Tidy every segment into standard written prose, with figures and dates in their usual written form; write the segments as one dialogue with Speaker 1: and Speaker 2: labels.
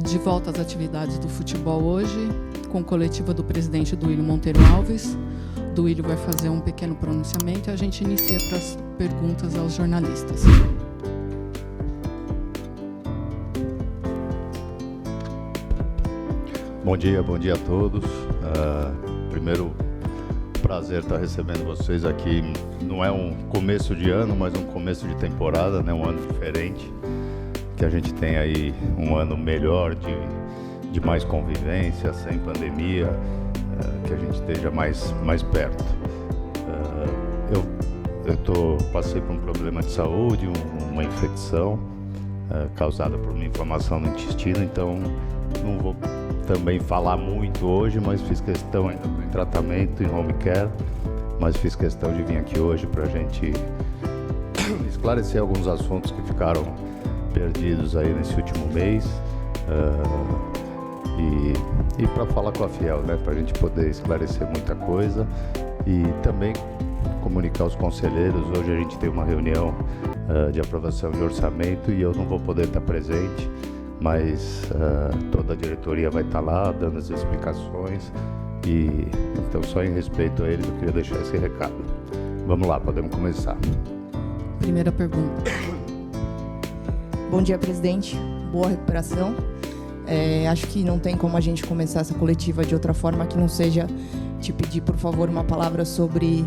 Speaker 1: De volta às atividades do futebol hoje, com coletiva do presidente Duílio Monteiro Alves. Duílio vai fazer um pequeno pronunciamento e a gente inicia para as perguntas aos jornalistas.
Speaker 2: Bom dia a todos. Primeiro, prazer estar recebendo vocês aqui. Não é um começo de ano, mas um começo de temporada, né? Um ano diferente, que a gente tem aí um ano melhor de mais convivência, sem pandemia, que a gente esteja mais perto. Passei por um problema de saúde, uma infecção causada por uma inflamação no intestino, então não vou também falar muito hoje, mas fiz questão, ainda estou em tratamento, em home care, mas fiz questão de vir aqui hoje para a gente esclarecer alguns assuntos que ficaram perdidos aí nesse último mês, e para falar com a Fiel, né, para a gente poder esclarecer muita coisa e também comunicar aos conselheiros. Hoje a gente tem uma reunião de aprovação de orçamento e eu não vou poder estar presente, mas toda a diretoria vai estar lá dando as explicações, e então, só em respeito a eles, eu queria deixar esse recado. Vamos lá, podemos começar.
Speaker 1: Primeira pergunta.
Speaker 3: Bom dia, presidente. Boa recuperação. Acho que não tem como a gente começar essa coletiva de outra forma que não seja te pedir, por favor, uma palavra sobre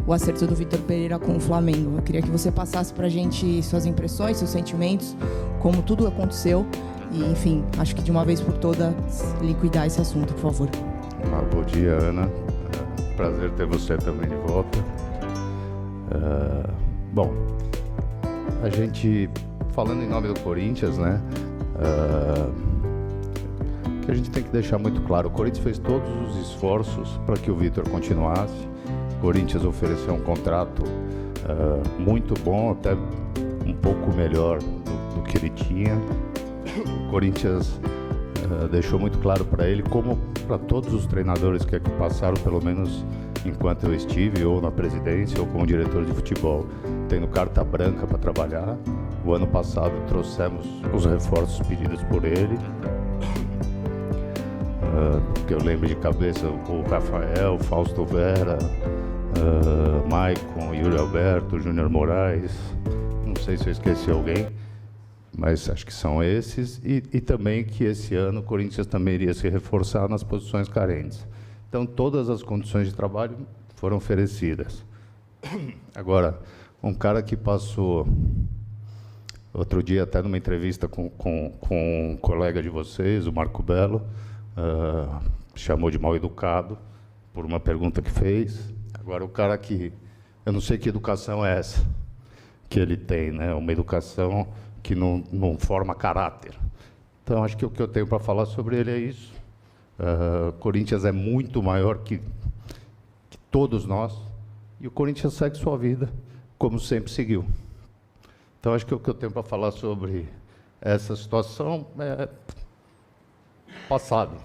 Speaker 3: o acerto do Vitor Pereira com o Flamengo. Eu queria que você passasse para a gente suas impressões, seus sentimentos, como tudo aconteceu e, enfim, acho que de uma vez por todas liquidar esse assunto, por favor.
Speaker 2: Bom dia, Ana. Prazer ter você também de volta. Bom, a gente, falando em nome do Corinthians, né, que a gente tem que deixar muito claro, o Corinthians fez todos os esforços para que o Vitor continuasse. O Corinthians ofereceu um contrato muito bom, até um pouco melhor do que ele tinha. O Corinthians deixou muito claro para ele, como para todos os treinadores que aqui passaram, pelo menos enquanto eu estive, ou na presidência, ou como diretor de futebol, tendo carta branca para trabalhar. O ano passado trouxemos os reforços pedidos por ele, que eu lembro de cabeça o Rafael, Fausto Vera, Maicon, Yuri Alberto, Júnior Moraes, não sei se eu esqueci alguém, mas acho que são esses, e também que esse ano o Corinthians também iria se reforçar nas posições carentes. Então, todas as condições de trabalho foram oferecidas. Agora, um cara que passou, outro dia até numa entrevista com um colega de vocês, o Marco Belo, chamou de mal educado por uma pergunta que fez. Agora, o cara que, eu não sei que educação é essa que ele tem, né? Uma educação que não forma caráter. Então, acho que o que eu tenho para falar sobre ele é isso. Corinthians é muito maior que todos nós, e o Corinthians segue sua vida, como sempre seguiu. Então, acho que o que eu tenho para falar sobre essa situação é passado.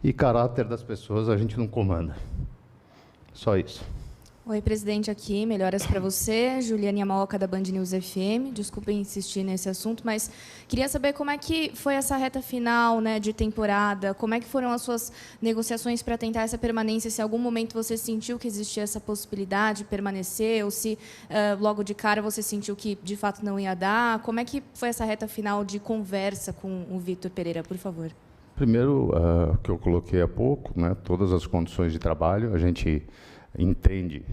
Speaker 2: E caráter das pessoas a gente não comanda. Só isso.
Speaker 4: Oi, presidente, aqui, melhoras para você. Juliane Amaoka, da Band News FM. Desculpe insistir nesse assunto, mas queria saber como é que foi essa reta final, né, de temporada, como é que foram as suas negociações para tentar essa permanência, se em algum momento você sentiu que existia essa possibilidade de permanecer, ou se logo de cara você sentiu que, de fato, não ia dar. Como é que foi essa reta final de conversa com o Vitor Pereira, por favor?
Speaker 2: Primeiro, que eu coloquei há pouco, né, todas as condições de trabalho, a gente entende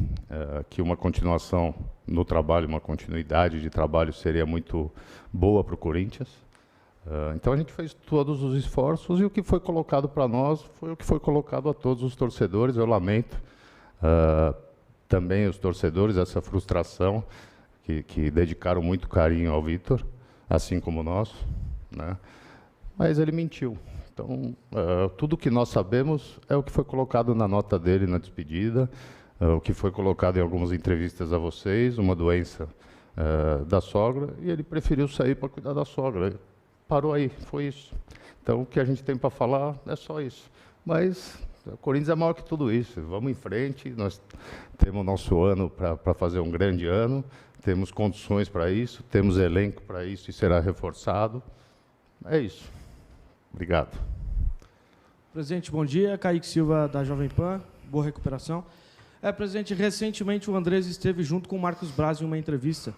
Speaker 2: que uma continuação no trabalho, uma continuidade de trabalho seria muito boa para o Corinthians. Então, a gente fez todos os esforços, e o que foi colocado para nós foi o que foi colocado a todos os torcedores. Eu lamento também os torcedores, essa frustração, que dedicaram muito carinho ao Vitor, assim como nós, né? Mas ele mentiu. Então, tudo que nós sabemos é o que foi colocado na nota dele na despedida, o que foi colocado em algumas entrevistas a vocês, uma doença da sogra, e ele preferiu sair para cuidar da sogra. Ele parou aí, foi isso. Então, o que a gente tem para falar é só isso. Mas o Corinthians é maior que tudo isso. Vamos em frente, nós temos nosso ano para fazer um grande ano, temos condições para isso, temos elenco para isso e será reforçado. É isso. Obrigado.
Speaker 5: Presidente, bom dia. Kaique Silva, da Jovem Pan. Boa recuperação. Presidente, recentemente o Andrés esteve junto com o Marcos Braz em uma entrevista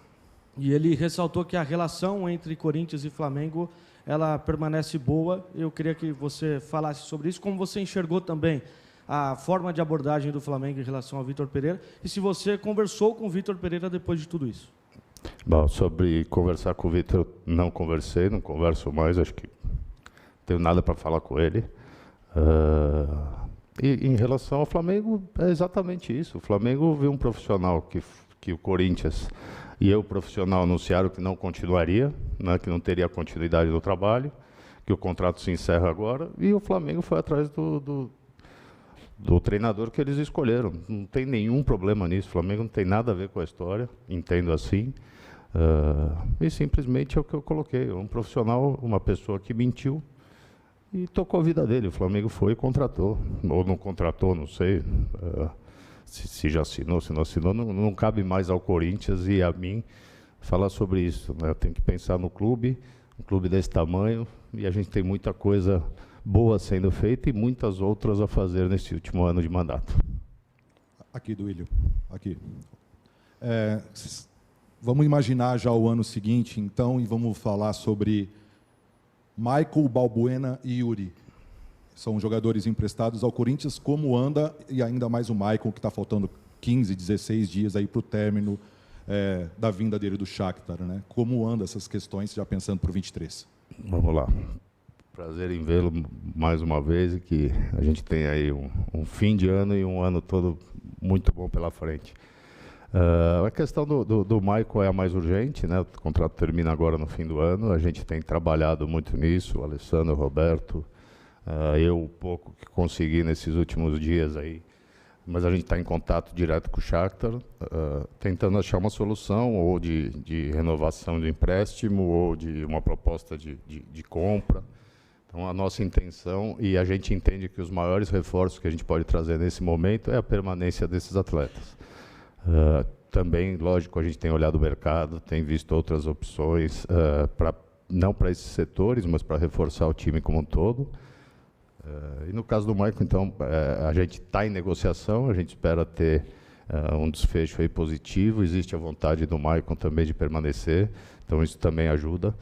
Speaker 5: e ele ressaltou que a relação entre Corinthians e Flamengo ela permanece boa. Eu queria que você falasse sobre isso, como você enxergou também a forma de abordagem do Flamengo em relação ao Vitor Pereira e se você conversou com o Vitor Pereira depois de tudo isso.
Speaker 2: Bom, sobre conversar com o Vitor, não conversei, não converso mais, acho que não tenho nada para falar com ele. E em relação ao Flamengo, é exatamente isso. O Flamengo viu um profissional que o Corinthians e eu, profissional, anunciaram que não continuaria, né, que não teria continuidade no trabalho, que o contrato se encerra agora, e o Flamengo foi atrás do treinador que eles escolheram. Não tem nenhum problema nisso, o Flamengo não tem nada a ver com a história, entendo assim. E simplesmente é o que eu coloquei, um profissional, uma pessoa que mentiu, e tocou a vida dele. O Flamengo foi e contratou, ou não contratou, não sei, se já assinou, se não assinou, não cabe mais ao Corinthians e a mim falar sobre isso, né? Eu tenho que pensar no clube, um clube desse tamanho, e a gente tem muita coisa boa sendo feita e muitas outras a fazer nesse último ano de mandato.
Speaker 6: Aqui, Duílio, aqui. Vamos imaginar já o ano seguinte, então, e vamos falar sobre Michael, Balbuena e Yuri. São jogadores emprestados ao Corinthians. Como anda, e ainda mais o Michael, que está faltando 15, 16 dias aí para o término da vinda dele do Shakhtar, né? Como anda essas questões, já pensando para o 23?
Speaker 2: Vamos lá. Prazer em vê-lo mais uma vez e que a gente tem aí um fim de ano e um ano todo muito bom pela frente. A questão do Michael é a mais urgente, né? O contrato termina agora no fim do ano, a gente tem trabalhado muito nisso, o Alessandro, o Roberto, eu um pouco que consegui nesses últimos dias aí, mas a gente está em contato direto com o Shakhtar, tentando achar uma solução ou de renovação de empréstimo ou de uma proposta de compra. Então, a nossa intenção, e a gente entende que os maiores reforços que a gente pode trazer nesse momento é a permanência desses atletas. Também, lógico, a gente tem olhado o mercado, tem visto outras opções, não para esses setores, mas para reforçar o time como um todo. E no caso do Michael, então, a gente está em negociação, a gente espera ter um desfecho aí positivo, existe a vontade do Michael também de permanecer, então isso também ajuda.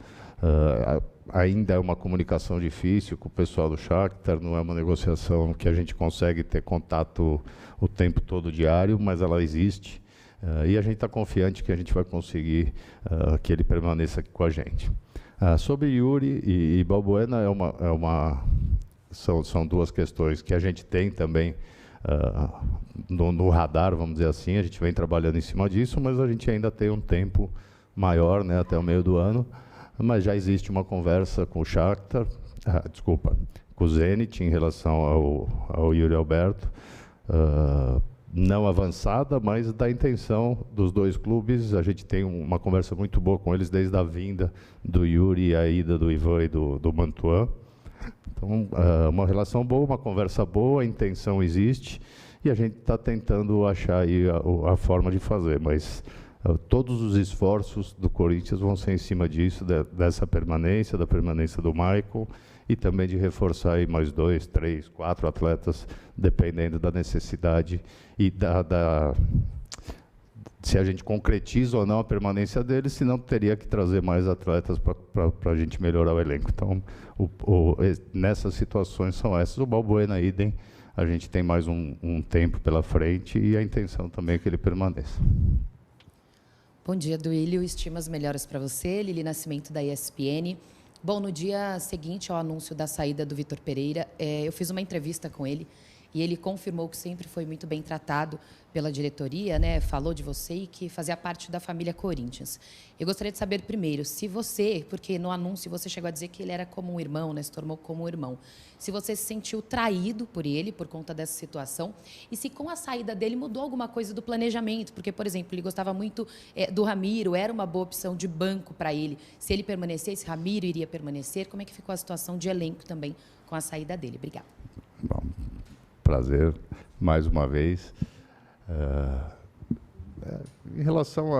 Speaker 2: Ainda é uma comunicação difícil com o pessoal do Shakhtar, não é uma negociação que a gente consegue ter contato o tempo todo diário, mas ela existe, e a gente está confiante que a gente vai conseguir que ele permaneça aqui com a gente. Sobre Yuri e Balbuena, são duas questões que a gente tem também no radar, vamos dizer assim, a gente vem trabalhando em cima disso, mas a gente ainda tem um tempo maior, né, até o meio do ano, mas já existe uma conversa com o Shakhtar, com o Zenit em relação ao Yuri Alberto, não avançada, mas da intenção dos dois clubes. A gente tem uma conversa muito boa com eles desde a vinda do Yuri e a ida do Ivan e do Mantuan. Então, uma relação boa, uma conversa boa, a intenção existe e a gente está tentando achar aí a forma de fazer, mas todos os esforços do Corinthians vão ser em cima disso, dessa permanência, da permanência do Michael e também de reforçar aí mais 2, 3, 4 atletas, dependendo da necessidade e se a gente concretiza ou não a permanência deles, senão teria que trazer mais atletas para a gente melhorar o elenco. Então, nessas situações são essas. O Balbuena, idem, a gente tem mais um tempo pela frente e a intenção também é que ele permaneça.
Speaker 7: Bom dia, Duílio. Estimas melhoras para você. Lili Nascimento, da ESPN. Bom, no dia seguinte ao anúncio da saída do Vitor Pereira, eu fiz uma entrevista com ele e ele confirmou que sempre foi muito bem tratado pela diretoria, né? Falou de você e que fazia parte da família Corinthians. Eu gostaria de saber primeiro se você, porque no anúncio você chegou a dizer que ele era como um irmão, né? Se tornou como um irmão. Se você se sentiu traído por ele, por conta dessa situação, e se com a saída dele mudou alguma coisa do planejamento, porque, por exemplo, ele gostava muito do Ramiro, era uma boa opção de banco para ele. Se ele permanecesse, Ramiro iria permanecer. Como é que ficou a situação de elenco também com a saída dele? Obrigada.
Speaker 2: Bom, prazer, mais uma vez. Em relação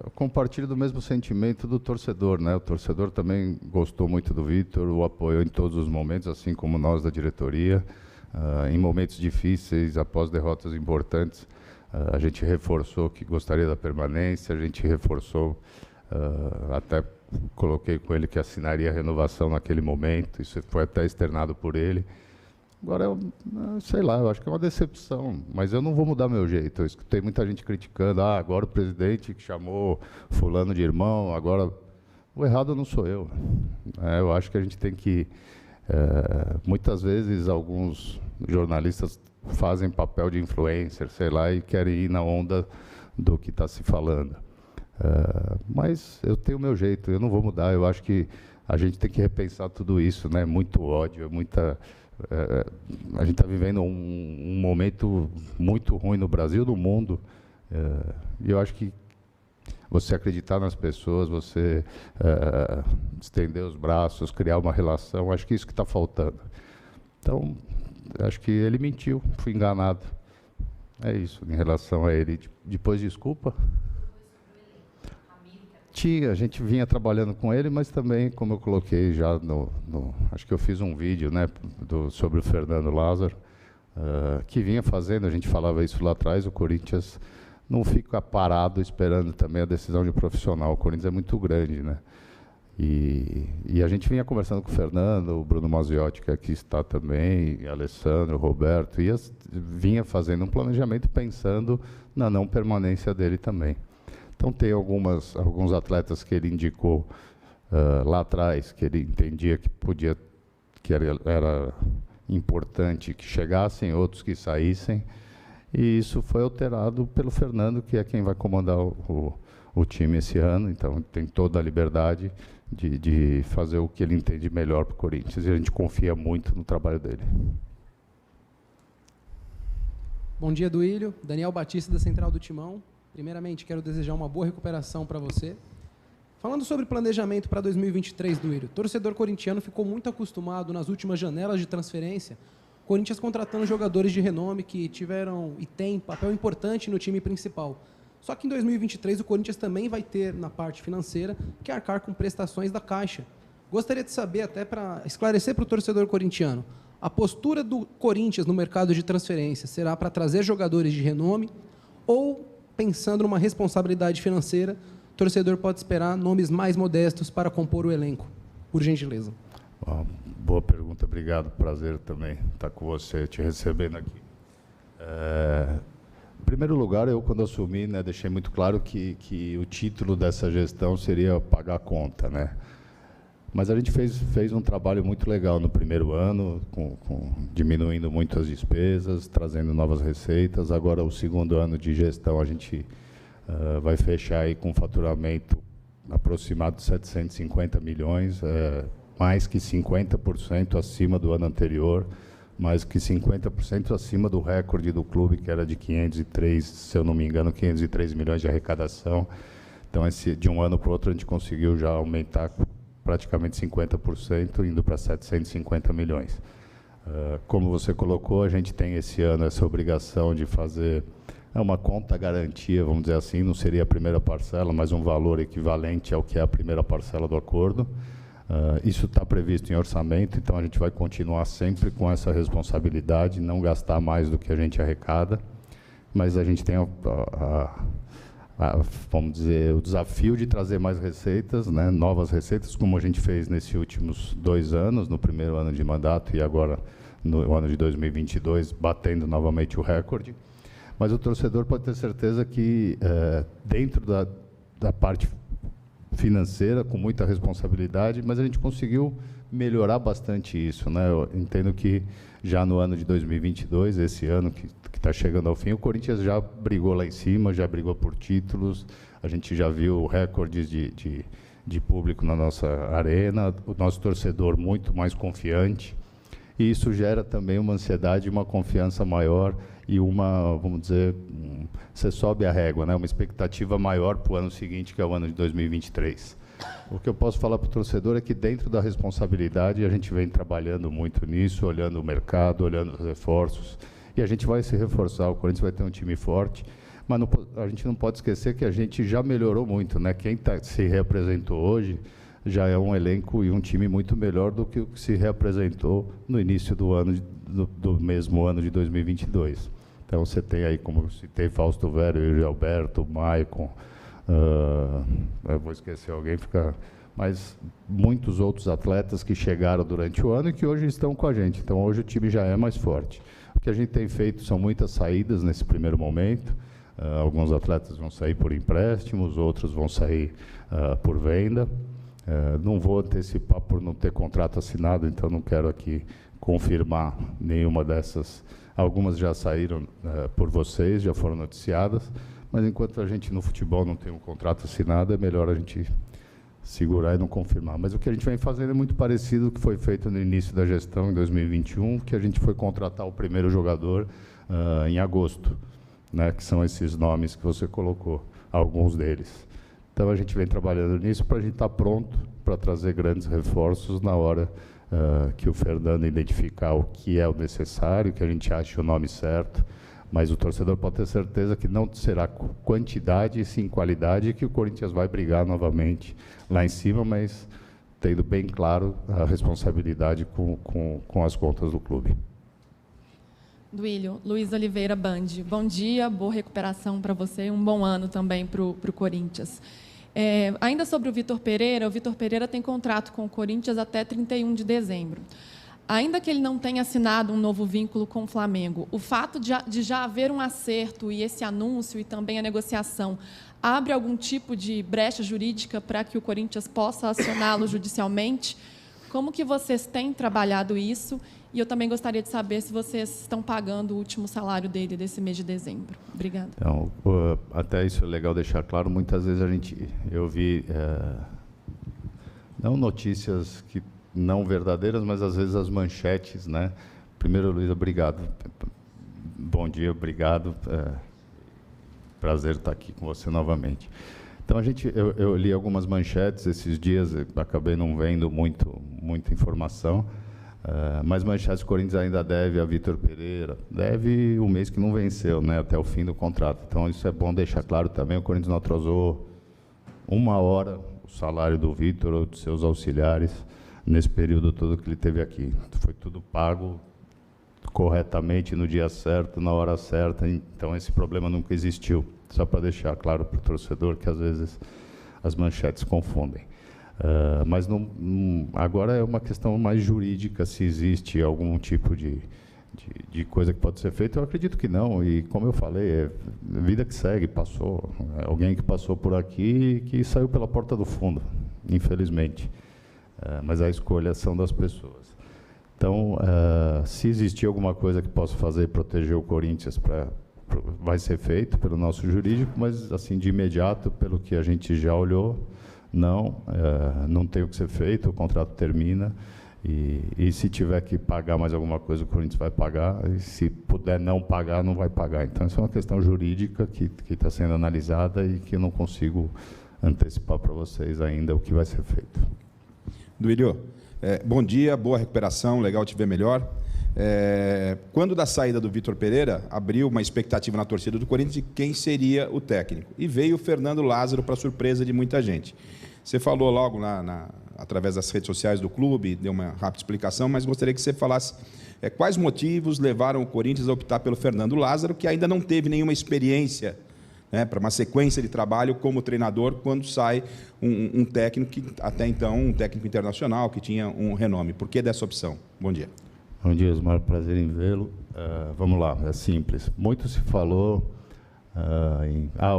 Speaker 2: eu compartilho do mesmo sentimento do torcedor, né? O torcedor também gostou muito do Vitor, o apoiou em todos os momentos, assim como nós da diretoria. Em momentos difíceis, após derrotas importantes, a gente reforçou que gostaria da permanência, a gente reforçou, até coloquei com ele que assinaria a renovação naquele momento, isso foi até externado por ele. Agora, sei lá, eu acho que é uma decepção, mas eu não vou mudar meu jeito. Eu escutei muita gente criticando, agora o presidente que chamou fulano de irmão, agora... O errado não sou eu. Eu acho que a gente tem que... muitas vezes, alguns jornalistas fazem papel de influencer, sei lá, e querem ir na onda do que está se falando. Mas eu tenho o meu jeito, eu não vou mudar. Eu acho que a gente tem que repensar tudo isso, né? Muito ódio, muita... a gente está vivendo um momento muito ruim no Brasil, no mundo, e eu acho que você acreditar nas pessoas, você estender os braços, criar uma relação, acho que isso que está faltando. Então, acho que ele mentiu, fui enganado. É isso, em relação a ele. Depois, desculpa. A gente vinha trabalhando com ele, mas também, como eu coloquei já acho que eu fiz um vídeo, né, sobre o Fernando Lázaro, que vinha fazendo, a gente falava isso lá atrás, o Corinthians não fica parado esperando também a decisão de um profissional. O Corinthians é muito grande, né? E a gente vinha conversando com o Fernando, o Bruno Maziotti, que aqui está também, Alessandro, Roberto, e vinha fazendo um planejamento pensando na não permanência dele também. Então, tem alguns atletas que ele indicou lá atrás, que ele entendia que era importante que chegassem, outros que saíssem, e isso foi alterado pelo Fernando, que é quem vai comandar o time esse ano. Então, tem toda a liberdade de fazer o que ele entende melhor para o Corinthians, e a gente confia muito no trabalho dele.
Speaker 8: Bom dia, Duílio. Daniel Batista, da Central do Timão. Primeiramente, quero desejar uma boa recuperação para você. Falando sobre planejamento para 2023, Duílio, o torcedor corintiano ficou muito acostumado nas últimas janelas de transferência, Corinthians contratando jogadores de renome que tiveram e têm papel importante no time principal. Só que em 2023 o Corinthians também vai ter, na parte financeira, que arcar com prestações da Caixa. Gostaria de saber, até para esclarecer para o torcedor corintiano, a postura do Corinthians no mercado de transferência será para trazer jogadores de renome ou, pensando numa responsabilidade financeira, o torcedor pode esperar nomes mais modestos para compor o elenco? Por gentileza.
Speaker 2: Boa pergunta, obrigado. Prazer também estar com você, te recebendo aqui. Em primeiro lugar, eu, quando assumi, né, deixei muito claro que o título dessa gestão seria pagar a conta, né? Mas a gente fez um trabalho muito legal no primeiro ano, diminuindo muito as despesas, trazendo novas receitas. Agora, o segundo ano de gestão, a gente vai fechar aí com um faturamento aproximado de 750 milhões, mais que 50% acima do ano anterior, mais que 50% acima do recorde do clube, que era de 503, se eu não me engano, 503 milhões de arrecadação. Então, de um ano para o outro, a gente conseguiu já aumentar praticamente 50%, indo para 750 milhões. Como você colocou, a gente tem esse ano essa obrigação de fazer uma conta garantia, vamos dizer assim, não seria a primeira parcela, mas um valor equivalente ao que é a primeira parcela do acordo. Isso está previsto em orçamento, então a gente vai continuar sempre com essa responsabilidade, não gastar mais do que a gente arrecada, mas a gente tem vamos dizer, o desafio de trazer mais receitas, né, novas receitas, como a gente fez nesses últimos 2 anos, no primeiro ano de mandato e agora no ano de 2022, batendo novamente o recorde. Mas o torcedor pode ter certeza que, dentro da parte financeira, com muita responsabilidade, mas a gente conseguiu melhorar bastante isso, né? Eu entendo que já no ano de 2022, esse ano que está chegando ao fim, o Corinthians já brigou lá em cima, já brigou por títulos, a gente já viu recordes de público na nossa arena, o nosso torcedor muito mais confiante, e isso gera também uma ansiedade, uma confiança maior e vamos dizer, você sobe a régua, né? Uma expectativa maior para o ano seguinte, que é o ano de 2023. O que eu posso falar para o torcedor é que, dentro da responsabilidade, a gente vem trabalhando muito nisso, olhando o mercado, olhando os reforços, e a gente vai se reforçar. O Corinthians vai ter um time forte, Mas a gente não pode esquecer que a gente já melhorou muito, né? Quem se reapresentou hoje já é um elenco e um time muito melhor do que o que se reapresentou no início do ano, do mesmo ano de 2022. Então, você tem aí, como eu citei, Fausto Vério, Yuri Alberto, Maicon, eu vou esquecer alguém, mas muitos outros atletas que chegaram durante o ano e que hoje estão com a gente. Então, hoje o time já é mais forte. O que a gente tem feito são muitas saídas nesse primeiro momento. Alguns atletas vão sair por empréstimos, outros vão sair por venda. Não vou antecipar por não ter contrato assinado, então não quero aqui confirmar nenhuma dessas. Algumas já saíram por vocês, já foram noticiadas, mas enquanto a gente no futebol não tem um contrato assinado, é melhor a gente segurar e não confirmar. Mas o que a gente vem fazendo é muito parecido com o que foi feito no início da gestão, em 2021, que a gente foi contratar o primeiro jogador em agosto, né, que são esses nomes que você colocou, alguns deles. Então, a gente vem trabalhando nisso para a gente estar pronto para trazer grandes reforços na hora que o Fernando identificar o que é o necessário, que a gente ache o nome certo, mas o torcedor pode ter certeza que não será quantidade, e sim qualidade, que o Corinthians vai brigar novamente lá em cima, mas tendo bem claro a responsabilidade com as contas do clube.
Speaker 9: Duílio, Luiz Oliveira, Band. Bom dia, boa recuperação para você e um bom ano também para o Corinthians. Ainda sobre o Vitor Pereira tem contrato com o Corinthians até 31 de dezembro. Ainda que ele não tenha assinado um novo vínculo com o Flamengo, o fato de já haver um acerto e esse anúncio e também a negociação abre algum tipo de brecha jurídica para que o Corinthians possa acioná-lo judicialmente? Como que vocês têm trabalhado isso? E eu também gostaria de saber se vocês estão pagando o último salário dele desse mês de dezembro. Obrigada.
Speaker 2: Então, até isso é legal deixar claro. Muitas vezes eu vi não notícias que não verdadeiras, mas às vezes as manchetes, né? Primeiro, Luiz, obrigado. Bom dia, obrigado. Prazer estar aqui com você novamente. Então, eu li algumas manchetes esses dias, acabei não vendo muita informação, mas manchetes, o Corinthians ainda deve a Vitor Pereira, deve o mês que não venceu, né, até o fim do contrato. Então, isso é bom deixar claro também, o Corinthians não atrasou 1 hora o salário do Vitor ou dos seus auxiliares nesse período todo que ele teve aqui. Foi tudo pago corretamente, no dia certo, na hora certa, então esse problema nunca existiu. Só para deixar claro para o torcedor que, às vezes, as manchetes confundem. Mas agora é uma questão mais jurídica, se existe algum tipo de coisa que pode ser feita. Eu acredito que não, e como eu falei, é vida que segue, passou. Alguém que passou por aqui que saiu pela porta do fundo, infelizmente. Mas a escolha são das pessoas. Então, se existir alguma coisa que possa fazer proteger o Corinthians, vai ser feito pelo nosso jurídico, mas assim de imediato, pelo que a gente já olhou, não tem o que ser feito, o contrato termina, e se tiver que pagar mais alguma coisa, o Corinthians vai pagar, e se puder não pagar, não vai pagar. Então, isso é uma questão jurídica que está sendo analisada e que eu não consigo antecipar para vocês ainda o que vai ser feito.
Speaker 10: Duílio, bom dia, boa recuperação, legal te ver melhor. Quando da saída do Vitor Pereira, abriu uma expectativa na torcida do Corinthians de quem seria o técnico. E veio o Fernando Lázaro, para surpresa de muita gente. Você falou logo através das redes sociais do clube, deu uma rápida explicação, mas gostaria que você falasse quais motivos levaram o Corinthians a optar pelo Fernando Lázaro, que ainda não teve nenhuma experiência, né, para uma sequência de trabalho como treinador, quando sai um técnico que, até então, um técnico internacional, que tinha um renome. Por que dessa opção? Bom dia.
Speaker 2: Bom dia, Osmar, prazer em vê-lo. Vamos lá, é simples. Muito se falou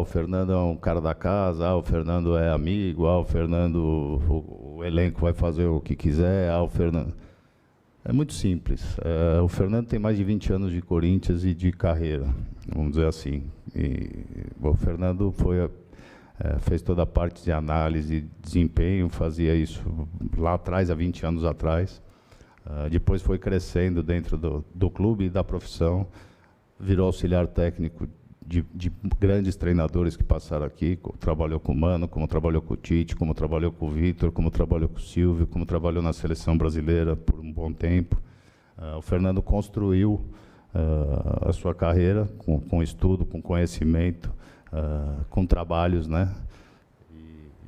Speaker 2: o Fernando é um cara da casa, o Fernando é amigo, o Fernando, o elenco vai fazer o que quiser, o Fernando... É muito simples. O Fernando tem mais de 20 anos de Corinthians e de carreira, vamos dizer assim. E o Fernando fez toda a parte de análise, desempenho, fazia isso lá atrás, há 20 anos atrás. Depois foi crescendo dentro do clube e da profissão, virou auxiliar técnico de grandes treinadores que passaram aqui, trabalhou com o Mano, como trabalhou com o Tite, como trabalhou com o Vitor, como trabalhou com o Silvio, como trabalhou na seleção brasileira por um bom tempo. O Fernando construiu a sua carreira, com estudo, com conhecimento, com trabalhos, né?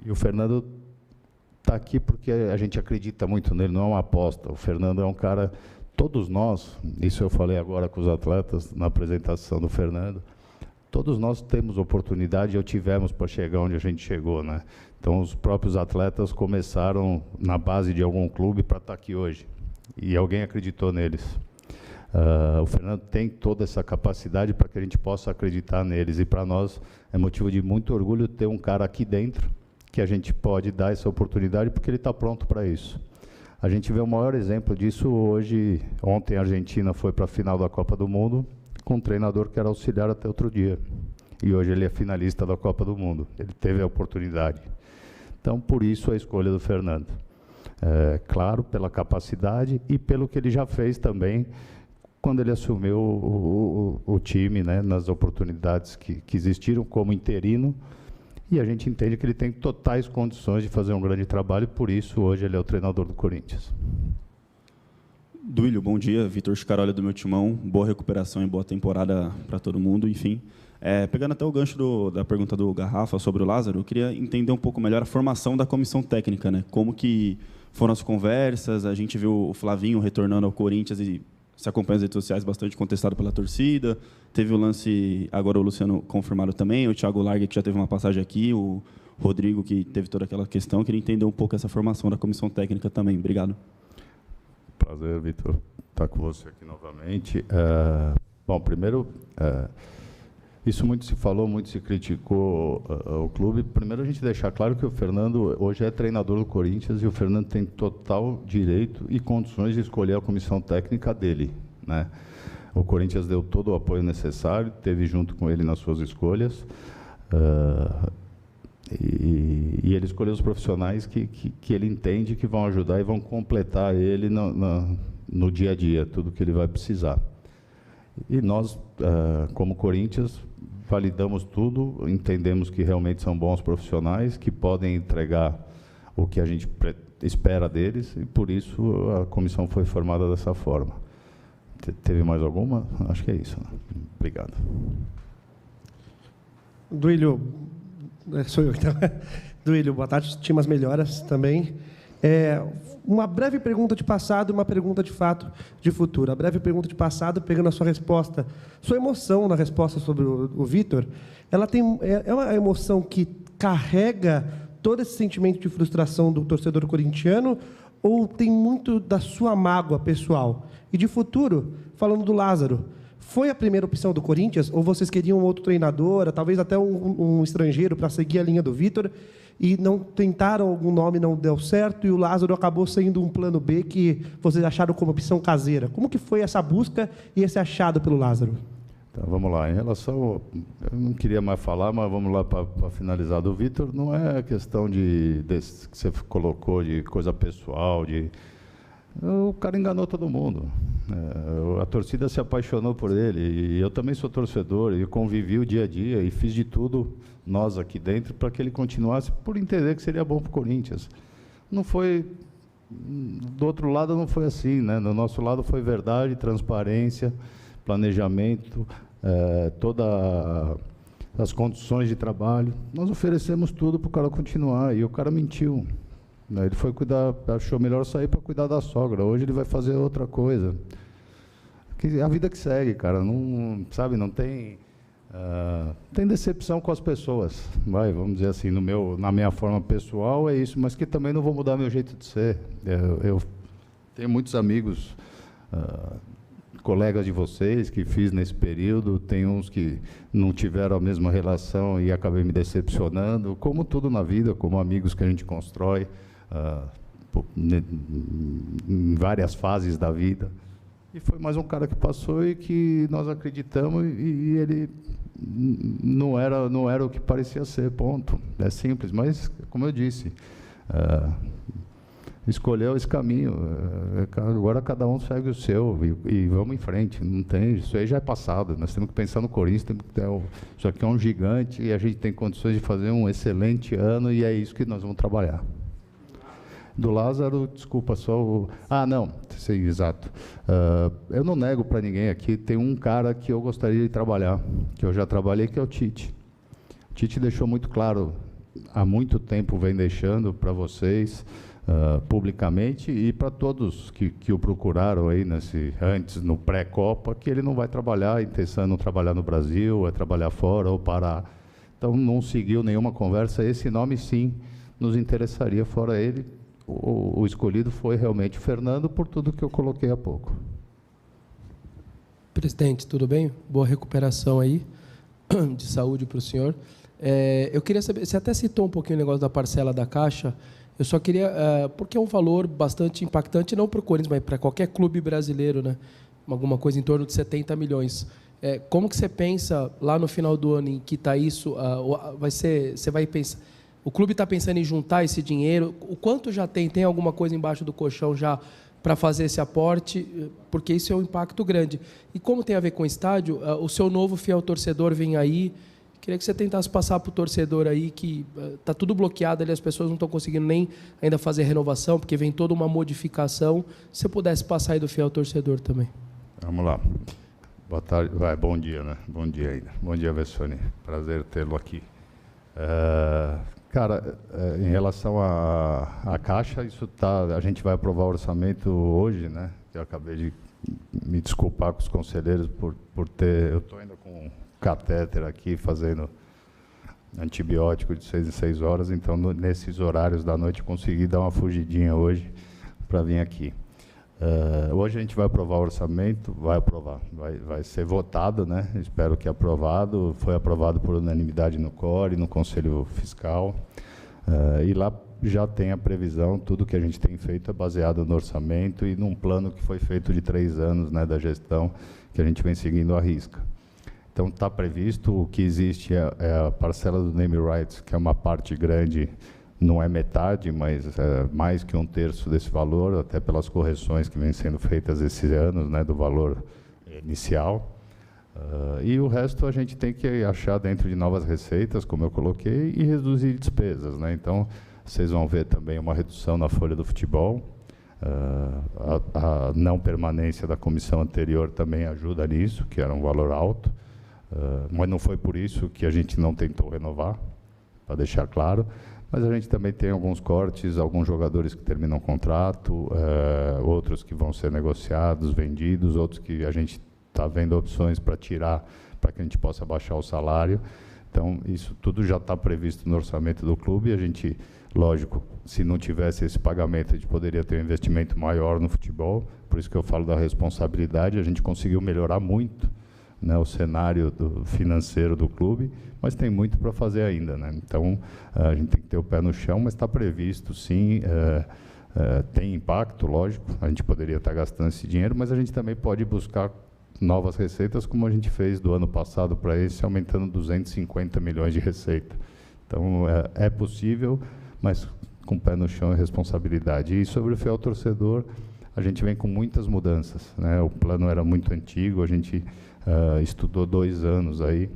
Speaker 2: E o Fernando está aqui porque a gente acredita muito nele, não é uma aposta. O Fernando é um cara, todos nós, isso eu falei agora com os atletas na apresentação do Fernando, todos nós temos oportunidade, ou tivemos para chegar onde a gente chegou, né? Então, os próprios atletas começaram na base de algum clube para estar aqui hoje, e alguém acreditou neles. O Fernando tem toda essa capacidade para que a gente possa acreditar neles, e para nós é motivo de muito orgulho ter um cara aqui dentro que a gente pode dar essa oportunidade, porque ele está pronto para isso. A gente vê o maior exemplo disso hoje. Ontem a Argentina foi para a final da Copa do Mundo com um treinador que era auxiliar até outro dia. E hoje ele é finalista da Copa do Mundo. Ele teve a oportunidade. Então, por isso a escolha do Fernando. Claro, pela capacidade e pelo que ele já fez também quando ele assumiu o time, né, nas oportunidades que existiram como interino. E a gente entende que ele tem totais condições de fazer um grande trabalho, e por isso hoje ele é o treinador do Corinthians.
Speaker 11: Duílio, bom dia. Vitor Scaroli do meu timão. Boa recuperação e boa temporada para todo mundo. Enfim, pegando até o gancho da pergunta do Garrafa sobre o Lázaro, eu queria entender um pouco melhor a formação da comissão técnica, né? Como que foram as conversas? A gente viu o Flavinho retornando ao Corinthians e se acompanha nas redes sociais, bastante contestado pela torcida. Teve o lance, agora o Luciano confirmado também, o Thiago Largue, que já teve uma passagem aqui, o Rodrigo, que teve toda aquela questão. Queria entender um pouco essa formação da comissão técnica também. Obrigado.
Speaker 2: Prazer, Vitor, estar com você aqui novamente. Bom, primeiro, isso muito se falou, muito se criticou o clube. Primeiro, a gente deixar claro que o Fernando hoje é treinador do Corinthians, e o Fernando tem total direito e condições de escolher a comissão técnica dele, né? O Corinthians deu todo o apoio necessário, teve junto com ele nas suas escolhas, e ele escolheu os profissionais que ele entende que vão ajudar e vão completar ele no dia a dia, tudo que ele vai precisar. E nós, como Corinthians, validamos tudo, entendemos que realmente são bons profissionais, que podem entregar o que a gente espera deles, e por isso a comissão foi formada dessa forma. Teve mais alguma? Acho que é isso, né? Obrigado.
Speaker 12: Duílio, sou eu então. Duílio, boa tarde, time as melhoras também. Uma breve pergunta de passado e uma pergunta de fato de futuro. A breve pergunta de passado, pegando a sua resposta, sua emoção na resposta sobre o Vitor, ela é uma emoção que carrega todo esse sentimento de frustração do torcedor corintiano, ou tem muito da sua mágoa pessoal? E de futuro, falando do Lázaro, foi a primeira opção do Corinthians, ou vocês queriam outro treinador, talvez até um estrangeiro para seguir a linha do Vitor, e não tentaram algum nome, não deu certo, e o Lázaro acabou sendo um plano B que vocês acharam como opção caseira? Como que foi essa busca e esse achado pelo Lázaro?
Speaker 2: Então, vamos lá. Em relação, eu não queria mais falar, mas vamos lá para finalizar do Vitor. Não é questão que você colocou de coisa pessoal, o cara enganou todo mundo. A torcida se apaixonou por ele, e eu também sou torcedor, e convivi o dia a dia, e fiz de tudo, nós aqui dentro, para que ele continuasse, por entender que seria bom para o Corinthians. Não foi... Do outro lado não foi assim, né? Do nosso lado foi verdade, transparência, planejamento, todas as condições de trabalho. Nós oferecemos tudo para o cara continuar, e o cara mentiu. Ele foi cuidar, achou melhor sair para cuidar da sogra. Hoje ele vai fazer outra coisa. É a vida que segue, cara. Não, sabe, não tem... tem decepção com as pessoas. Vamos dizer assim, na minha forma pessoal é isso, mas que também não vou mudar meu jeito de ser. Eu tenho muitos amigos, colegas de vocês que fiz nesse período, tem uns que não tiveram a mesma relação e acabei me decepcionando, como tudo na vida, como amigos que a gente constrói em várias fases da vida. E foi mais um cara que passou e que nós acreditamos, e ele não era o que parecia ser, ponto. É simples, mas, como eu disse, escolheu esse caminho. Agora cada um segue o seu e vamos em frente. Não tem, isso aí já é passado. Nós temos que pensar no Corinthians, isso aqui é um gigante e a gente tem condições de fazer um excelente ano, e é isso que nós vamos trabalhar. Do Lázaro, desculpa, só o... Ah, não, sim, exato. Eu não nego para ninguém aqui, tem um cara que eu gostaria de trabalhar, que eu já trabalhei, que é o Tite. O Tite deixou muito claro, há muito tempo vem deixando para vocês, publicamente, e para todos que o procuraram aí antes, no pré-Copa, que ele não vai trabalhar, a intenção é não trabalhar no Brasil, é trabalhar fora ou parar. Então, não seguiu nenhuma conversa. Esse nome, sim, nos interessaria, fora ele. O escolhido foi realmente o Fernando, por tudo que eu coloquei há pouco.
Speaker 13: Presidente, tudo bem? Boa recuperação aí, de saúde para o senhor. Eu queria saber, você até citou um pouquinho o negócio da parcela da Caixa, eu só queria, porque é um valor bastante impactante, não para o Corinthians, mas para qualquer clube brasileiro, né? Alguma coisa em torno de 70 milhões. Como que você pensa, lá no final do ano, em que está isso, você vai pensar... O clube está pensando em juntar esse dinheiro? O quanto já tem? Tem alguma coisa embaixo do colchão já para fazer esse aporte? Porque isso é um impacto grande. E como tem a ver com o estádio, o seu novo fiel torcedor vem aí. Queria que você tentasse passar para o torcedor aí que está tudo bloqueado ali, as pessoas não estão conseguindo nem ainda fazer renovação, porque vem toda uma modificação. Se você pudesse passar aí do fiel torcedor também.
Speaker 2: Vamos lá. Boa tarde. Bom dia, né? Bom dia ainda. Bom dia, Vessone. Prazer tê-lo aqui. Cara, em relação à Caixa, a gente vai aprovar o orçamento hoje, né? Eu acabei de me desculpar com os conselheiros por ter... Eu estou ainda com catéter aqui, fazendo antibiótico de 6 em 6 horas, então nesses horários da noite eu consegui dar uma fugidinha hoje para vir aqui. Hoje a gente vai aprovar o orçamento, vai ser votado, né? Espero que aprovado. Foi aprovado por unanimidade no CORE, no Conselho Fiscal, e lá já tem a previsão, tudo que a gente tem feito é baseado no orçamento e num plano que foi feito de 3 anos, né, da gestão, que a gente vem seguindo à risca. Então está previsto, o que existe é a parcela do name rights, que é uma parte grande. Não é metade, mas mais que 1/3 desse valor, até pelas correções que vêm sendo feitas esses anos, né, do valor inicial. E o resto a gente tem que achar dentro de novas receitas, como eu coloquei, e reduzir despesas, né? Então, vocês vão ver também uma redução na folha do futebol. A não permanência da comissão anterior também ajuda nisso, que era um valor alto. Mas não foi por isso que a gente não tentou renovar, para deixar claro. Mas a gente também tem alguns cortes, alguns jogadores que terminam o contrato, outros que vão ser negociados, vendidos, outros que a gente está vendo opções para tirar, para que a gente possa baixar o salário. Então, isso tudo já está previsto no orçamento do clube. A gente, lógico, se não tivesse esse pagamento, a gente poderia ter um investimento maior no futebol. Por isso que eu falo da responsabilidade. A gente conseguiu melhorar muito, né, o cenário financeiro do clube, mas tem muito para fazer ainda, né? Então, a gente tem que ter o pé no chão, mas está previsto, sim, tem impacto, lógico, a gente poderia estar gastando esse dinheiro, mas a gente também pode buscar novas receitas, como a gente fez do ano passado para esse, aumentando 250 milhões de receita. Então, é possível, mas com o pé no chão e responsabilidade. E sobre o fiel torcedor, a gente vem com muitas mudanças, né? O plano era muito antigo, a gente estudou 2 anos aí.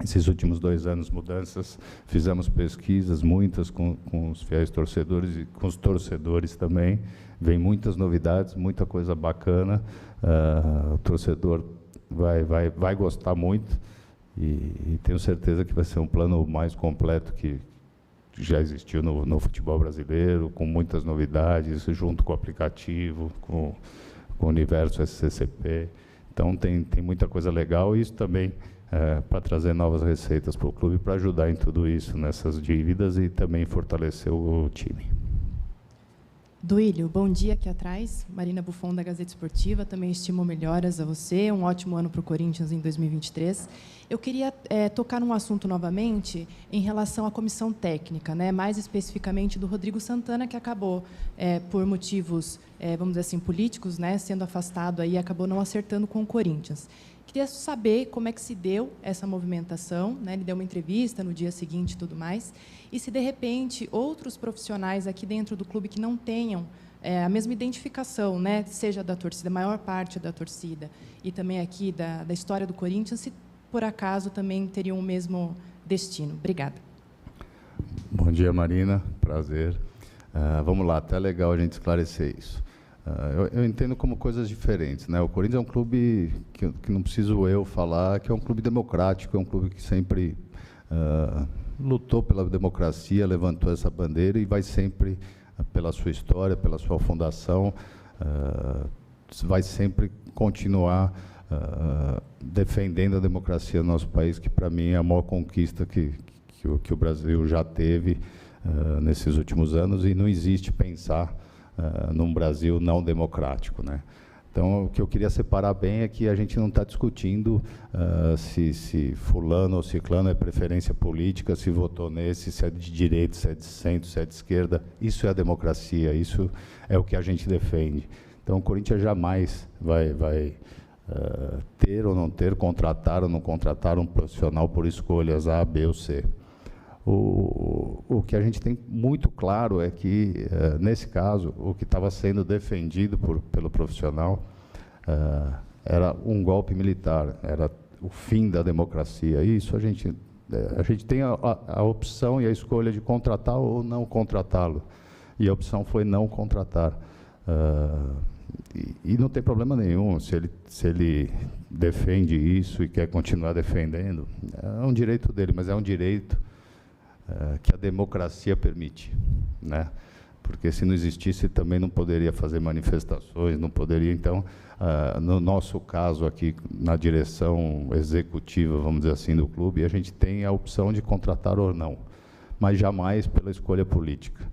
Speaker 2: Esses últimos 2 anos, mudanças, fizemos pesquisas, muitas com os fiéis torcedores e com os torcedores também. Vem muitas novidades, muita coisa bacana. O torcedor vai gostar muito e tenho certeza que vai ser um plano mais completo que já existiu no futebol brasileiro, com muitas novidades, junto com o aplicativo, com o universo SCCP. Então, tem muita coisa legal e isso também para trazer novas receitas para o clube, para ajudar em tudo isso, nessas dívidas e também fortalecer o time.
Speaker 14: Duílio, bom dia aqui atrás. Marina Buffon, da Gazeta Esportiva. Também estimo melhoras a você. Um ótimo ano para o Corinthians em 2023. Eu queria tocar num assunto novamente em relação à comissão técnica, né? Mais especificamente do Rodrigo Santana, que acabou, por motivos, vamos dizer assim, políticos, né? Sendo afastado aí, acabou não acertando com o Corinthians. Queria saber como é que se deu essa movimentação, né? Ele deu uma entrevista no dia seguinte e tudo mais. E se, de repente, outros profissionais aqui dentro do clube que não tenham a mesma identificação, né? Seja da torcida, a maior parte da torcida, e também aqui da história do Corinthians, se, por acaso, também teriam o mesmo destino. Obrigada.
Speaker 2: Bom dia, Marina. Prazer. Vamos lá, até é legal a gente esclarecer isso. Eu entendo como coisas diferentes, né? O Corinthians é um clube que não preciso eu falar, que é um clube democrático, é um clube que sempre lutou pela democracia, levantou essa bandeira e vai sempre, pela sua história, pela sua fundação, vai sempre continuar defendendo a democracia no nosso país, que para mim é a maior conquista que o Brasil já teve nesses últimos anos, e não existe pensar num Brasil não democrático, né? Então, o que eu queria separar bem é que a gente não está discutindo se fulano ou ciclano é preferência política, se votou nesse, se é de direita, se é de centro, se é de esquerda. Isso é a democracia, isso é o que a gente defende. Então, o Corinthians jamais vai ter ou não ter, contratar ou não contratar um profissional por escolhas A, B ou C. O que a gente tem muito claro é que, nesse caso, o que estava sendo defendido pelo profissional era um golpe militar, era o fim da democracia. Isso a gente tem a opção e a escolha de contratar ou não contratá-lo. E a opção foi não contratar. E não tem problema nenhum se ele defende isso e quer continuar defendendo. É um direito dele, mas é um direito que a democracia permite, né? Porque se não existisse, também não poderia fazer manifestações, não poderia. Então, no nosso caso aqui, na direção executiva, vamos dizer assim, do clube, a gente tem a opção de contratar ou não, mas jamais pela escolha política,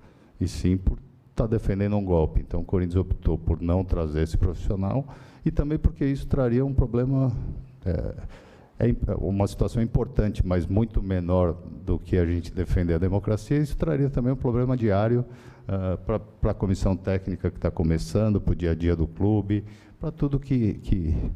Speaker 2: e sim por estar defendendo um golpe. Então, o Corinthians optou por não trazer esse profissional, e também porque isso traria um problema... uma situação importante, mas muito menor do que a gente defender a democracia. Isso traria também um problema diário para a comissão técnica que está começando, para o dia a dia do clube, para tudo que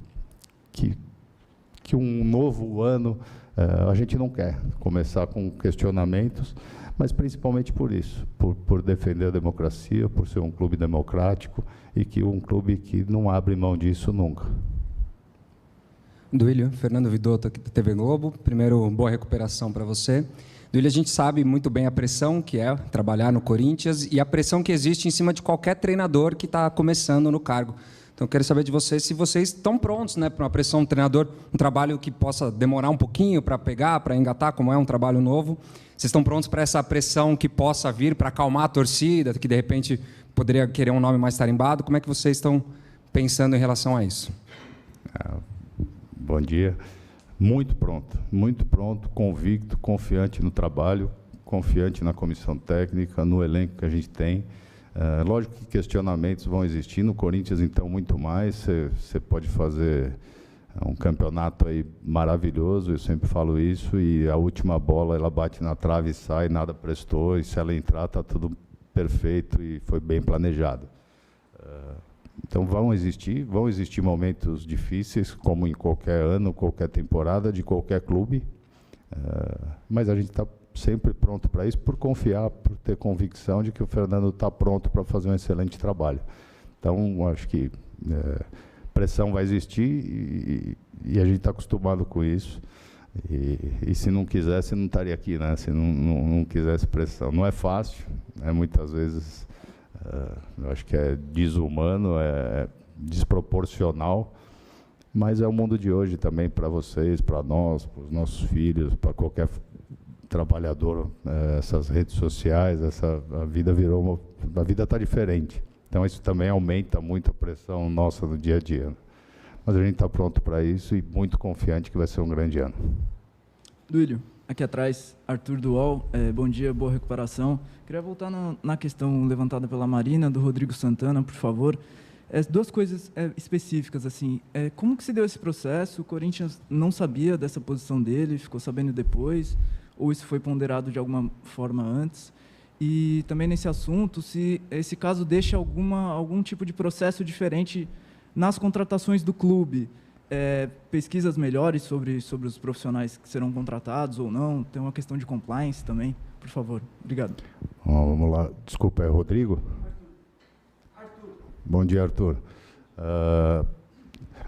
Speaker 2: um novo ano a gente não quer começar com questionamentos, mas principalmente por isso, por defender a democracia, por ser um clube democrático e que um clube que não abre mão disso nunca.
Speaker 15: Duílio, Fernando Vidotto, aqui da TV Globo. Primeiro, boa recuperação para você. Duílio, a gente sabe muito bem a pressão que é trabalhar no Corinthians e a pressão que existe em cima de qualquer treinador que está começando no cargo. Então, eu quero saber de vocês se vocês estão prontos, né, para uma pressão do treinador, um trabalho que possa demorar um pouquinho para pegar, para engatar, como é um trabalho novo. Vocês estão prontos para essa pressão que possa vir, para acalmar a torcida, que de repente poderia querer um nome mais tarimbado? Como é que vocês estão pensando em relação a isso?
Speaker 2: Bom dia. Muito pronto, convicto, confiante no trabalho, confiante na comissão técnica, no elenco que a gente tem. Lógico que questionamentos vão existir, no Corinthians, então, muito mais. Você pode fazer um campeonato aí maravilhoso, eu sempre falo isso, e a última bola ela bate na trave e sai, nada prestou, e se ela entrar, está tudo perfeito e foi bem planejado. Então, vão existir momentos difíceis, como em qualquer ano, qualquer temporada, de qualquer clube, mas a gente está sempre pronto para isso, por confiar, por ter convicção de que o Fernando está pronto para fazer um excelente trabalho. Então, acho que pressão vai existir e a gente está acostumado com isso. E se não quisesse, não estaria aqui, né? Se não quisesse pressão. Não é fácil, muitas vezes... eu acho que é desumano, é desproporcional, mas é o mundo de hoje também para vocês, para nós, para os nossos filhos, para qualquer trabalhador. Essas redes sociais, a vida está diferente. Então isso também aumenta muito a pressão nossa no dia a dia. Mas a gente está pronto para isso e muito confiante que vai ser um grande ano.
Speaker 16: Duílio, aqui atrás, Arthur do UOL. Bom dia, boa recuperação. Queria voltar na questão levantada pela Marina, do Rodrigo Santana, por favor. Duas coisas específicas, assim. Como que se deu esse processo? O Corinthians não sabia dessa posição dele, ficou sabendo depois? Ou isso foi ponderado de alguma forma antes? E também nesse assunto, se esse caso deixa algum tipo de processo diferente nas contratações do clube. Pesquisas melhores sobre os profissionais que serão contratados ou não? Tem uma questão de compliance também, por favor. Obrigado.
Speaker 2: Vamos lá. Desculpa, é Rodrigo?
Speaker 16: Arthur.
Speaker 2: Bom dia, Arthur.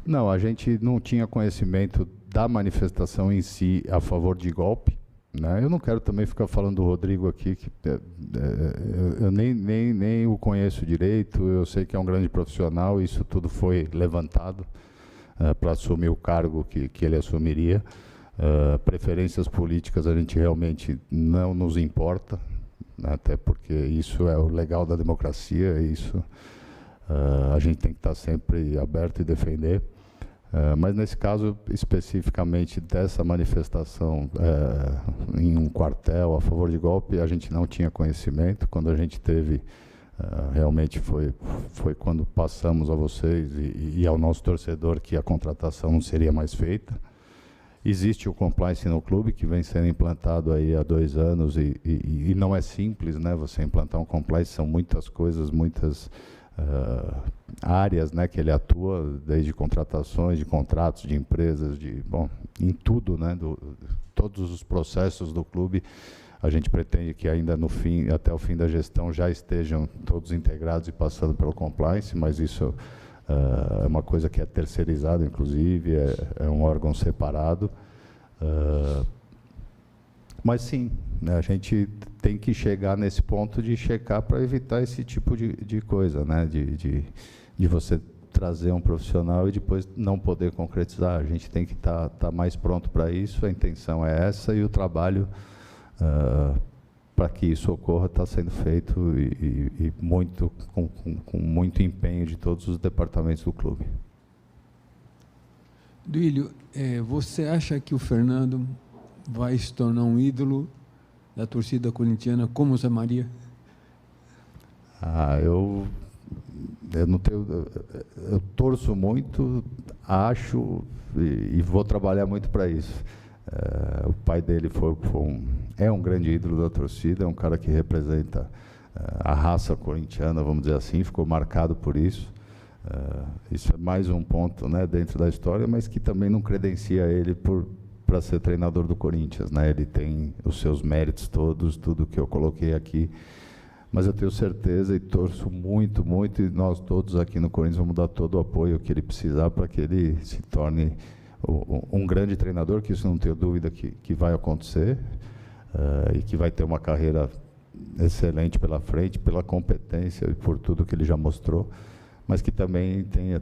Speaker 2: Não, a gente não tinha conhecimento da manifestação em si a favor de golpe, né? Eu não quero também ficar falando do Rodrigo aqui, que eu nem o conheço direito, eu sei que é um grande profissional, isso tudo foi levantado para assumir o cargo que ele assumiria. Preferências políticas a gente realmente não nos importa, né? Até porque isso é o legal da democracia, isso a gente tem que estar sempre aberto e defender. Mas nesse caso, especificamente dessa manifestação em um quartel a favor de golpe, a gente não tinha conhecimento. Quando a gente teve, realmente foi quando passamos a vocês e ao nosso torcedor que a contratação não seria mais feita. Existe o compliance no clube, que vem sendo implantado aí há 2 anos e não é simples, né? Você implantar um compliance, são muitas coisas, muitas áreas, né, que ele atua, desde contratações, de contratos, de empresas, em tudo, né, todos os processos do clube. A gente pretende que ainda até o fim da gestão já estejam todos integrados e passando pelo compliance, mas isso é uma coisa que é terceirizada, inclusive, é um órgão separado. Mas sim, né, a gente tem que chegar nesse ponto de checar para evitar esse tipo de coisa, né, de você trazer um profissional e depois não poder concretizar. A gente tem que estar mais pronto para isso, a intenção é essa, e o trabalho para que isso ocorra está sendo feito e com muito empenho de todos os departamentos do clube.
Speaker 17: Duílio, você acha que o Fernando vai se tornar um ídolo da torcida corintiana como o Zé Maria?
Speaker 2: Eu não tenho, eu torço muito, acho e vou trabalhar muito para isso. O pai dele é um grande ídolo da torcida, é um cara que representa a raça corintiana, vamos dizer assim, ficou marcado por isso. Isso é mais um ponto, né, dentro da história, mas que também não credencia ele para ser treinador do Corinthians, né? Ele tem os seus méritos todos, tudo que eu coloquei aqui, mas eu tenho certeza e torço muito, muito, e nós todos aqui no Corinthians vamos dar todo o apoio que ele precisar para que ele se torne um grande treinador, que isso não tenho dúvida que vai acontecer, e que vai ter uma carreira excelente pela frente, pela competência e por tudo que ele já mostrou, mas que também tem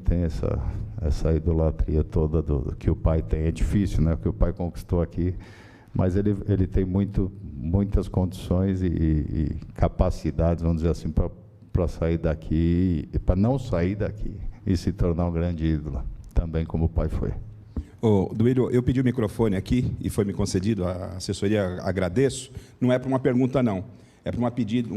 Speaker 2: essa idolatria toda que o pai tem. É difícil, né, o que o pai conquistou aqui, mas ele tem muitas condições e capacidades, vamos dizer assim, para sair daqui, para não sair daqui e se tornar um grande ídolo, também como o pai foi.
Speaker 10: Duílio, eu pedi o microfone aqui e foi me concedido, a assessoria agradeço. Não é para uma pergunta, não. É para um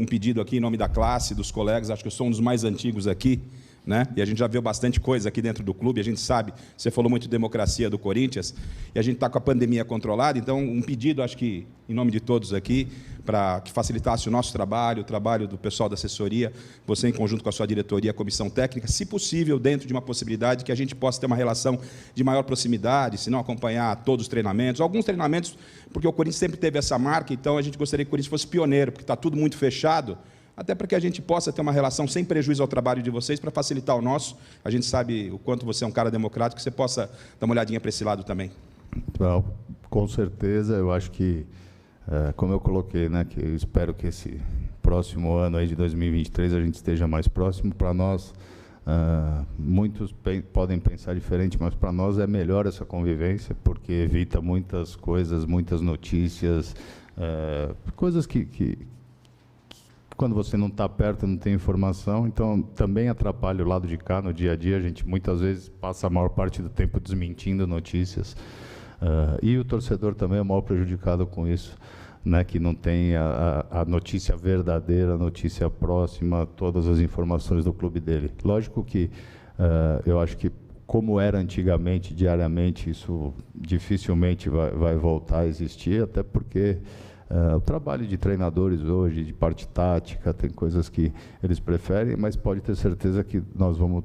Speaker 10: pedido aqui em nome da classe, dos colegas, acho que eu sou um dos mais antigos aqui, né? E a gente já viu bastante coisa aqui dentro do clube, a gente sabe, você falou muito de democracia do Corinthians, e a gente está com a pandemia controlada, então um pedido, acho que em nome de todos aqui, para que facilitasse o nosso trabalho, o trabalho do pessoal da assessoria, você em conjunto com a sua diretoria, a comissão técnica, se possível, dentro de uma possibilidade que a gente possa ter uma relação de maior proximidade, se não acompanhar todos os treinamentos, alguns treinamentos, porque o Corinthians sempre teve essa marca, então a gente gostaria que o Corinthians fosse pioneiro, porque está tudo muito fechado, até para que a gente possa ter uma relação sem prejuízo ao trabalho de vocês, para facilitar o nosso. A gente sabe o quanto você é um cara democrático, que você possa dar uma olhadinha para esse lado também.
Speaker 2: Well, com certeza, eu acho que, como eu coloquei, né, que eu espero que esse próximo ano aí de 2023 a gente esteja mais próximo. Para nós, muitos podem pensar diferente, mas para nós é melhor essa convivência, porque evita muitas coisas, muitas notícias, coisas que quando você não está perto, não tem informação, então também atrapalha o lado de cá, no dia a dia, a gente muitas vezes passa a maior parte do tempo desmentindo notícias, e o torcedor também é o maior prejudicado com isso, né, que não tem a notícia verdadeira, a notícia próxima, todas as informações do clube dele. Lógico que eu acho que, como era antigamente, diariamente, isso dificilmente vai voltar a existir, até porque o trabalho de treinadores hoje, de parte tática, tem coisas que eles preferem, mas pode ter certeza que nós vamos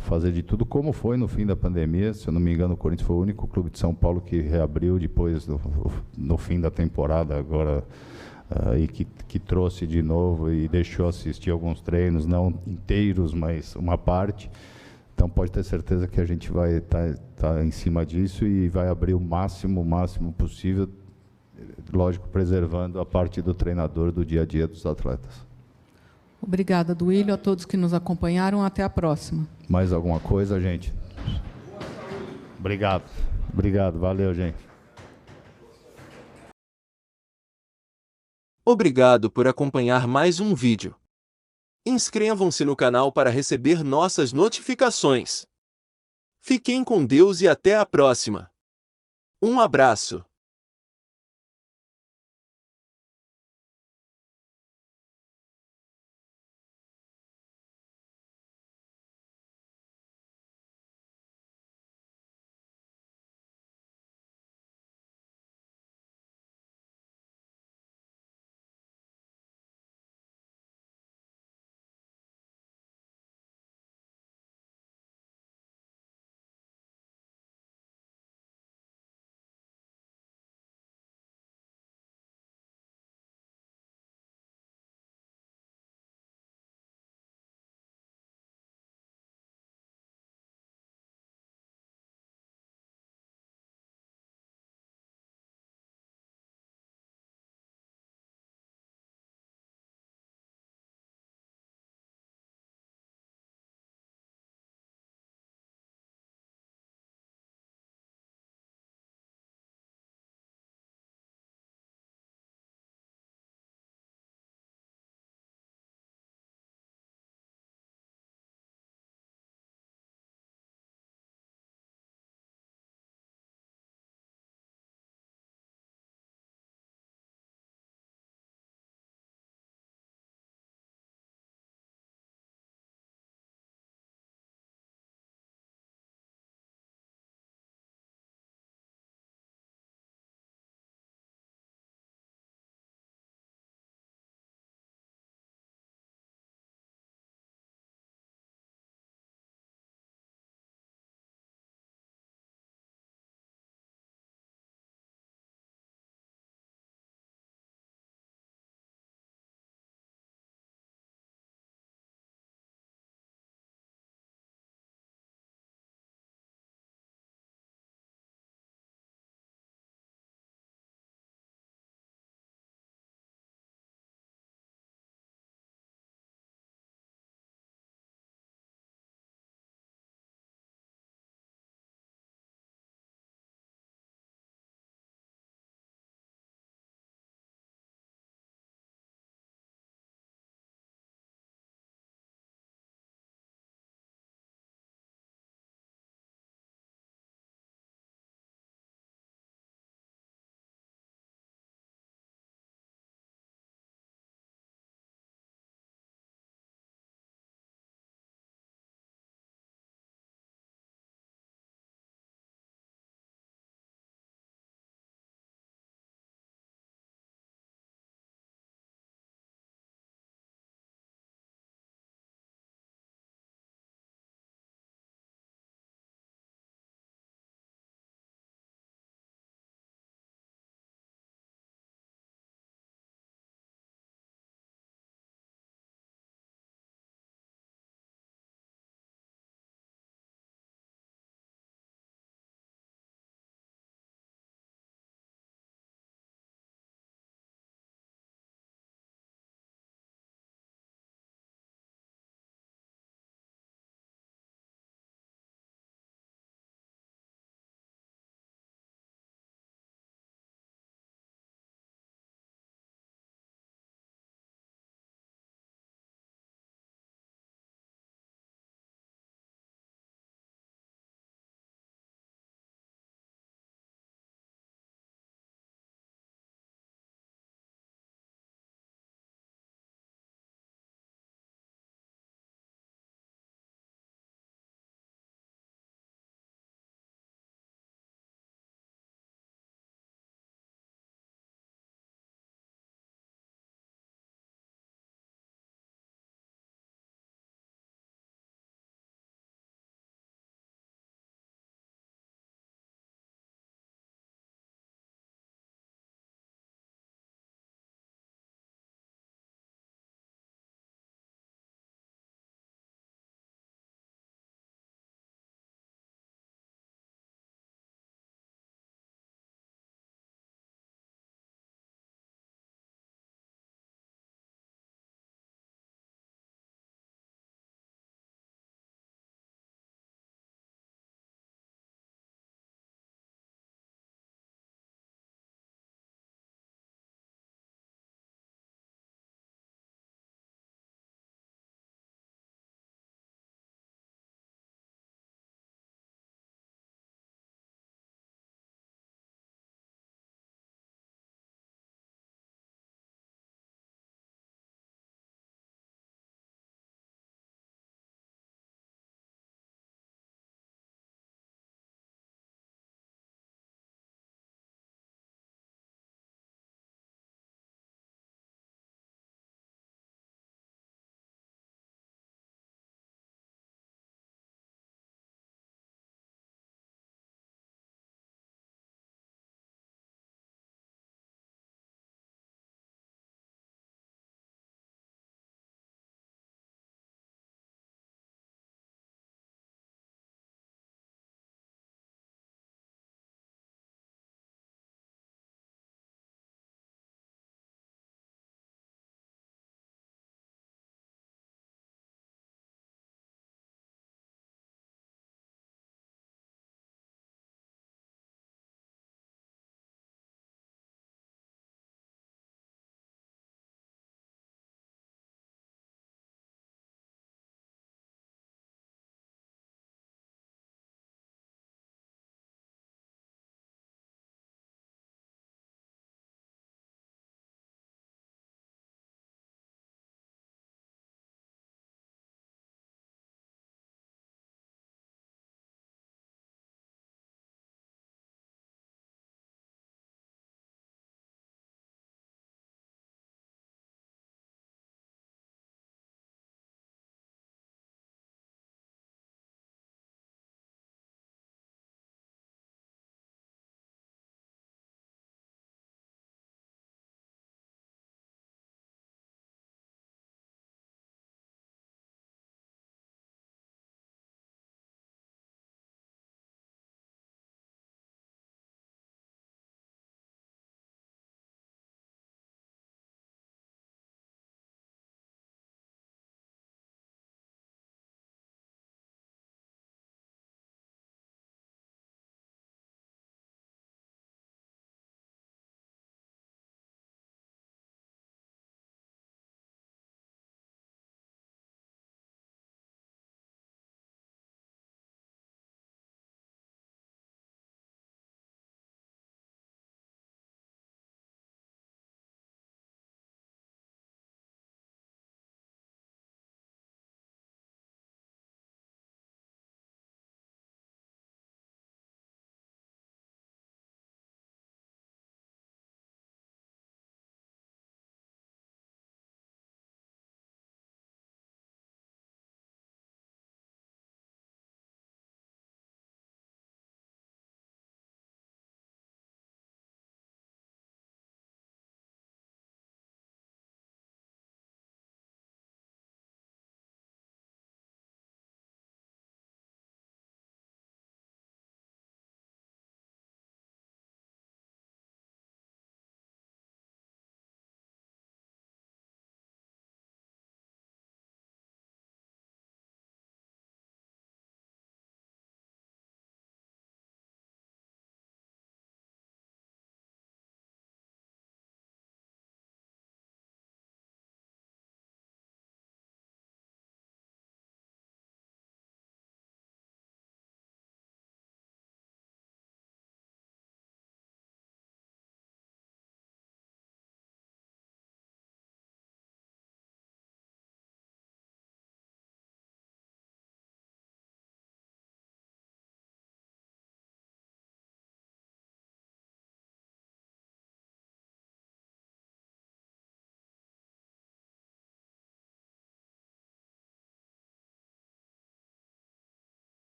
Speaker 2: fazer de tudo, como foi no fim da pandemia. Se eu não me engano, o Corinthians foi o único clube de São Paulo que reabriu depois, no fim da temporada, agora, e que trouxe de novo e deixou assistir alguns treinos, não inteiros, mas uma parte. Então, pode ter certeza que a gente vai estar em cima disso e vai abrir o máximo possível. lógico, preservando a parte do treinador, do dia a dia dos atletas.
Speaker 1: Obrigada, Duílio, a todos que nos acompanharam. Até a próxima.
Speaker 2: Mais alguma coisa, gente? Obrigado. Obrigado. Valeu, gente.
Speaker 18: Obrigado por acompanhar mais um vídeo. Inscrevam-se no canal para receber nossas notificações. Fiquem com Deus e até a próxima. Um abraço.